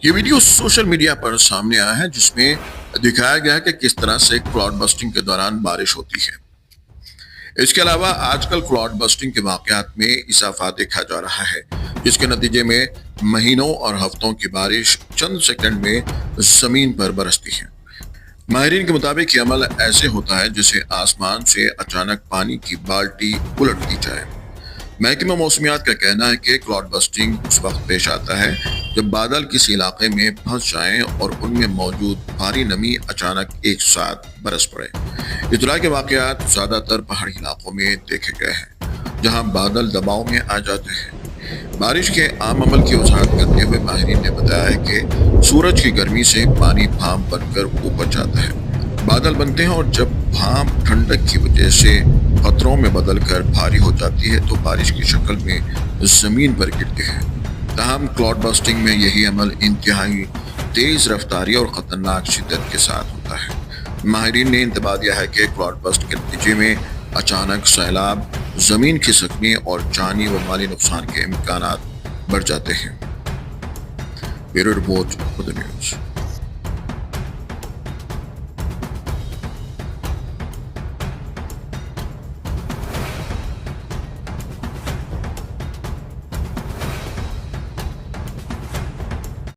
یہ video social media پر سامنے آیا ہے جس میں دکھایا گیا ہے کہ کس طرح سے کلاؤڈ بسٹنگ کے دوران بارش ہوتی ہے۔ اس کے علاوہ آج کل کلاؤڈ بسٹنگ کے واقعات میں اضافہ دیکھا جا رہا ہے، جس کے نتیجے میں مہینوں اور ہفتوں کی بارش چند سیکنڈ میں زمین پر برستی ہے۔ ماہرین کے مطابق یہ عمل ایسے ہوتا ہے جیسے آسمان سے اچانک پانی کی بالٹی الٹ دی جائے۔ محکمہ موسمیات کا کہنا ہے کہ کلاؤڈ بسٹنگ اس وقت پیش آتا ہے جب بادل کسی علاقے میں پھنس جائیں اور ان میں موجود بھاری نمی اچانک ایک ساتھ برس پڑے۔ اس طرح کے واقعات زیادہ تر پہاڑی علاقوں میں دیکھے گئے ہیں، جہاں بادل دباؤ میں آ جاتے ہیں۔ بارش کے عام عمل کی وضاحت کرتے ہوئے ماہرین نے بتایا ہے کہ سورج کی گرمی سے پانی بھاپ بن کر اوپر جاتا ہے، بادل بنتے ہیں، اور جب بھاپ ٹھنڈک کی وجہ سے قطروں میں بدل کر بھاری ہو جاتی ہے تو بارش کی شکل میں زمین پر گرتی ہے۔ تاہم کلاؤڈ بسٹنگ میں یہی عمل انتہائی تیز رفتاری اور خطرناک شدت کے ساتھ ہوتا ہے۔ ماہرین نے انتباہ دیا ہے کہ کلاؤڈ بسٹ کے نتیجے میں اچانک سیلاب، زمین کھسکنے اور جانی و مالی نقصان کے امکانات بڑھ جاتے ہیں۔ بیورو رپورٹ خود نیوز۔